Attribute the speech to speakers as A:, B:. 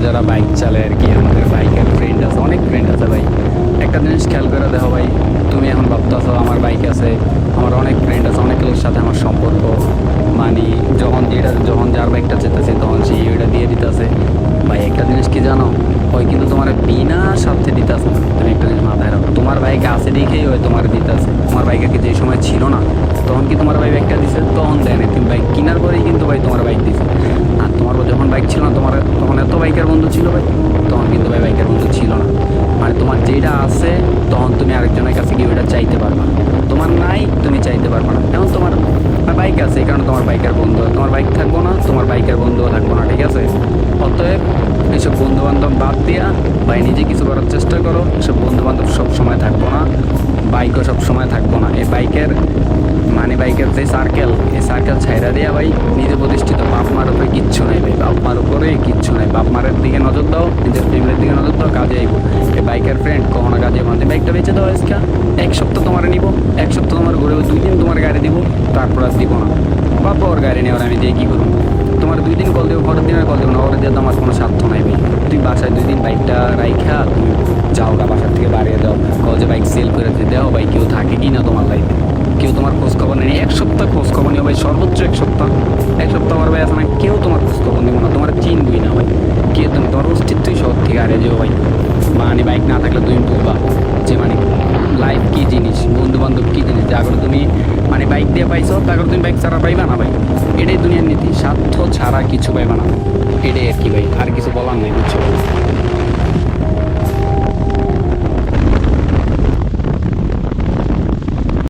A: যারা বাইক চালায় আর কি, আমাদের বাইকের ফ্রেন্ড আছে, অনেক ফ্রেন্ড আছে ভাই। একটা জিনিস খেয়াল করে দেখো ভাই, তুমি এখন ভাবতেছো আমার বাইক আছে, আমার অনেক ফ্রেন্ড আছে, অনেকের সাথে আমার সম্পর্ক, মানে যখন যার বাইকটা চেতেছে তখন সে ওইটা দিয়ে দিতেছে। ভাই একটা জিনিস কি জানো, ওই কিন্তু তোমার বিনা স্বার্থে দিতেছে না। তুমি একটা জিনিস মাথায় রাখো, তোমার বাইক আছে দেখেই ওই তোমার দিতেছে। তোমার বাইকে কি যে সময় ছিল না তখন কি তোমার ভাই বাইকটা দিছে? তখন দেয় না, তুমি বাইক কেনার পরেই কিন্তু ভাই তোমার বাইক দিছে। আর তোমার যখন বাইক ছিল না, তোমার তখন এত বাইকের বন্ধু ছিল ভাই, তখন কিন্তু ভাই বাইকের বন্ধু ছিল না। মানে তোমার যেটা আছে তখন তুমি আরেকজনের কাছে গিয়ে ওইটা চাইতে পারবা, তোমার নাই তুমি চাইতে পারবা না। এখন তোমার বাইক আছে এই কারণে তোমার বাইকের বন্ধু, তোমার বাইক থাকবো না তোমার বাইকের বন্ধুও থাকবো না, ঠিক আছে? অতএব এইসব বন্ধু বান্ধব বাদ দিয়া ভাই নিজে কিছু করার চেষ্টা করো। এসব বন্ধু বান্ধব সব সময় থাকবো না, বাইকও সব সময় থাকবো না। এই বাইকের বাইকের যে সার্কেল, এই সার্কেল ছাইরা দিয়া ভাই নিজে প্রতিষ্ঠিত। বাপ মার উপরে কিচ্ছু নাই ভাই, বাপ মার উপরে কিচ্ছু নাই। বাপ মারের দিকে নজর দাও, নিজের ফ্যামিলির দিকে নজর দাও, কাজে আইব। এই বাইকের ফ্রেন্ড কখনো কাজে আইব। বাইকটা বেঁচে দাও আজকে, এক সপ্তাহ তোমার নিব, এক সপ্তাহ তোমার ঘুরে 2 দিন তোমার গাড়ি দিব, তারপর আর দিব না। বাবা ওর গাড়ি নেওয়ার আমি দিয়ে কী করবো? তোমার 2 দিন কল দেবো, পরের দিন আর কল দেবো না, ওর দিয়ে তো আমার কোনো স্বার্থ নাই ভাই। তুই বাসায় 2 দিন বাইকটা রাইখা তুমি যাও গা, বাসার থেকে বাড়িয়ে দাও, কল যে বাইক সেল করে দিয়ে দেও ভাই। কেউ থাকে কি না তোমার লাইফে? কেউ তোমার খোঁজ খবর নেই। 1 সপ্তাহ খোঁজ খবর নিও ভাই, সর্বোচ্চ 1 সপ্তাহ। 1 সপ্তাহ আমার ভাই আছে না, কেউ তোমার খোঁজ খবর নেবো না, তোমার চিনবই না ভাই। কে তুমি? তোমার অস্তিত্বই শহর থেকে হারিয়ে যাও ভাই। বাইক না থাকলে তুমি বুঝবা যে লাইফ কী জিনিস, বন্ধু বান্ধব কী জিনিস। যা করে তুমি বাইক দিয়ে পাইছো, তা করে তুমি বাইক ছাড়া পাইবা না ভাই। এটাই দুনিয়ার নীতি, স্বার্থ ছাড়া কিছু পাইবা না। এটাই আর কি ভাই, আর কিছু বলার নেই, বুঝছো?